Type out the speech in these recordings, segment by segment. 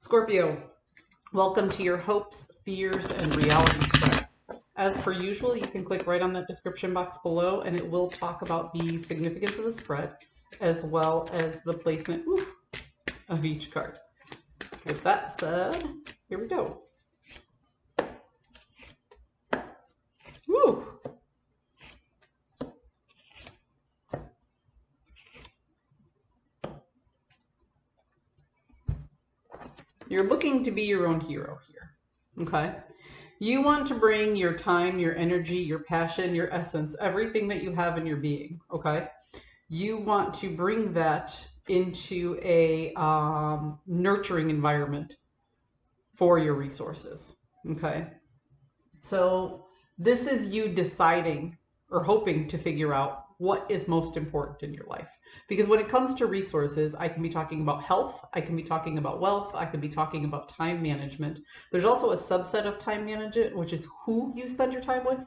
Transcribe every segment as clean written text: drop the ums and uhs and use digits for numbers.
Scorpio, welcome to your hopes, fears, and reality spread. As per usual, you can click right on that description box below and it will talk about the significance of the spread as well as the placement of each card. With that said, here we go. Woo! You're looking to be your own hero here, okay? You want to bring your time, your energy, your passion, your essence, everything that you have in your being, okay? You want to bring that into a nurturing environment for your resources, okay? So this is you deciding or hoping to figure out what is most important in your life. Because when it comes to resources, I can be talking about health, I can be talking about wealth, I can be talking about time management. There's also a subset of time management, which is who you spend your time with.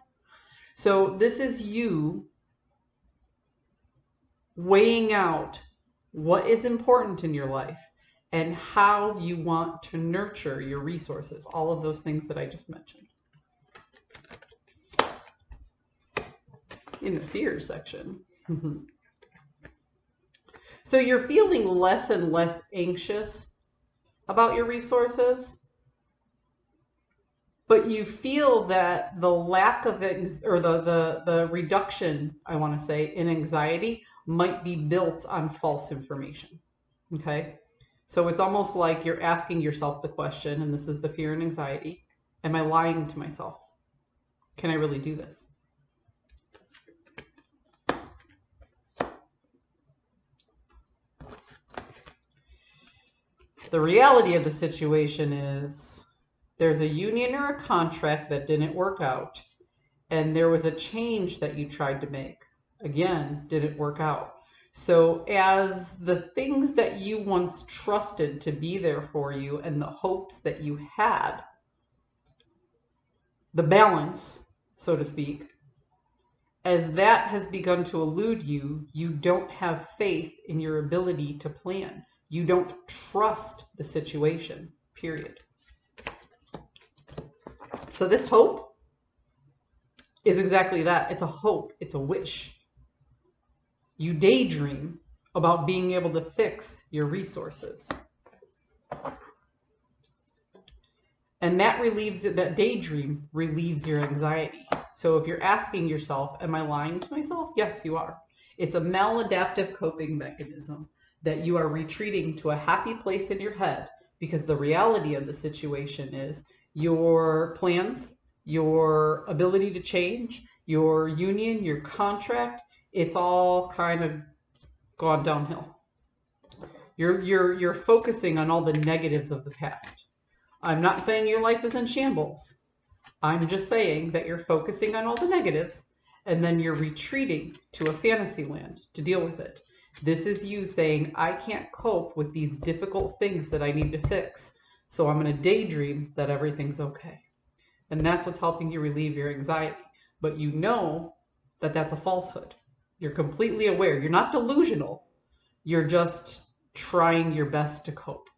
So this is you weighing out what is important in your life and how you want to nurture your resources, all of those things that I just mentioned. In the fear section. So you're feeling less and less anxious about your resources, but you feel that the lack of the reduction, I want to say, in anxiety might be built on false information. Okay? So it's almost like you're asking yourself the question, and this is the fear and anxiety, am I lying to myself? Can I really do this? The reality of the situation is there's a union or a contract that didn't work out, and there was a change that you tried to make. Again, didn't work out. So as the things that you once trusted to be there for you and the hopes that you had, the balance, so to speak, as that has begun to elude you, you don't have faith in your ability to plan. You don't trust the situation, period. So this hope is exactly that. It's a hope. It's a wish. You daydream about being able to fix your resources. And that daydream relieves your anxiety. So if you're asking yourself, am I lying to myself? Yes, you are. It's a maladaptive coping mechanism that you are retreating to a happy place in your head because the reality of the situation is your plans, your ability to change, your union, your contract, it's all kind of gone downhill. You're focusing on all the negatives of the past. I'm not saying your life is in shambles. I'm just saying that you're focusing on all the negatives and then you're retreating to a fantasy land to deal with it. This is you saying, I can't cope with these difficult things that I need to fix, so I'm going to daydream that everything's okay. And that's what's helping you relieve your anxiety. But you know that that's a falsehood. You're completely aware. You're not delusional. You're just trying your best to cope.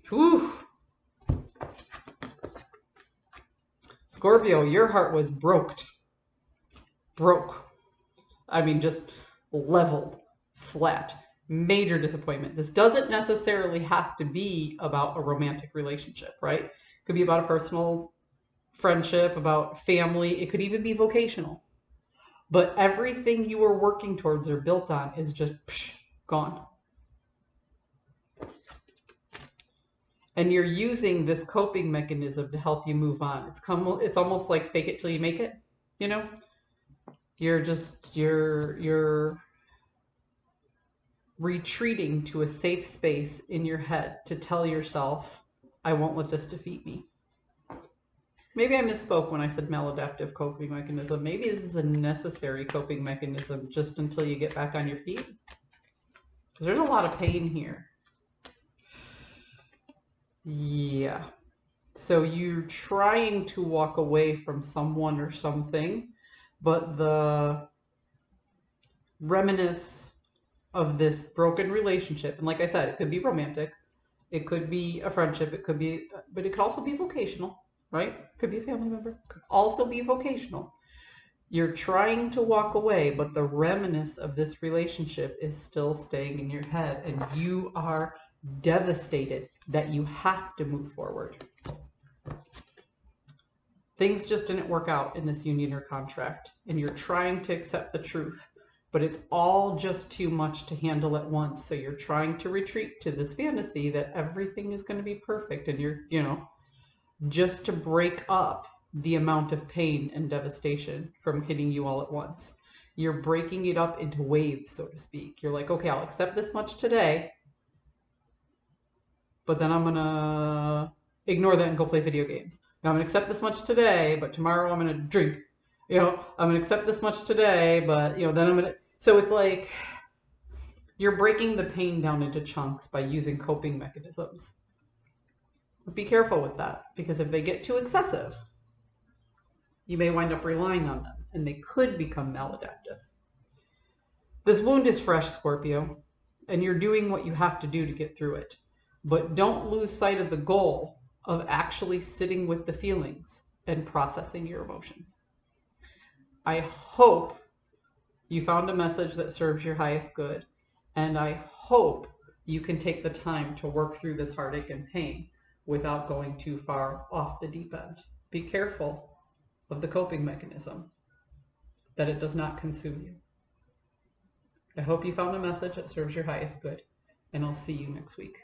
Whew. Scorpio, your heart was broke. I mean, just leveled, flat, major disappointment. This doesn't necessarily have to be about a romantic relationship, right? It could be about a personal friendship, about family. It could even be vocational. But everything you were working towards or built on is just gone. And you're using this coping mechanism to help you move on. It's almost like fake it till you make it, you know? You're retreating to a safe space in your head to tell yourself, I won't let this defeat me. Maybe I misspoke when I said maladaptive coping mechanism. Maybe this is a necessary coping mechanism just until you get back on your feet. Because there's a lot of pain here. Yeah. So you're trying to walk away from someone or something, but the reminisce of this broken relationship, and like I said, it could be romantic, it could be a friendship, it could be, but it could also be vocational, right? It could be a family member, it could also be vocational. You're trying to walk away, but the remnants of this relationship is still staying in your head, and you are devastated that you have to move forward. Things just didn't work out in this union or contract, and you're trying to accept the truth, but it's all just too much to handle at once. So you're trying to retreat to this fantasy that everything is going to be perfect, and you're, just to break up the amount of pain and devastation from hitting you all at once. You're breaking it up into waves, so to speak. You're like, okay, I'll accept this much today, but then I'm going to ignore that and go play video games. Now I'm going to accept this much today, but tomorrow I'm going to drink. I'm going to accept this much today, but, then I'm going to... So it's like you're breaking the pain down into chunks by using coping mechanisms. But be careful with that, because if they get too excessive, you may wind up relying on them, and they could become maladaptive. This wound is fresh, Scorpio, and you're doing what you have to do to get through it. But don't lose sight of the goal of actually sitting with the feelings and processing your emotions. I hope you found a message that serves your highest good, and I hope you can take the time to work through this heartache and pain without going too far off the deep end. Be careful of the coping mechanism, that it does not consume you. I hope you found a message that serves your highest good, and I'll see you next week.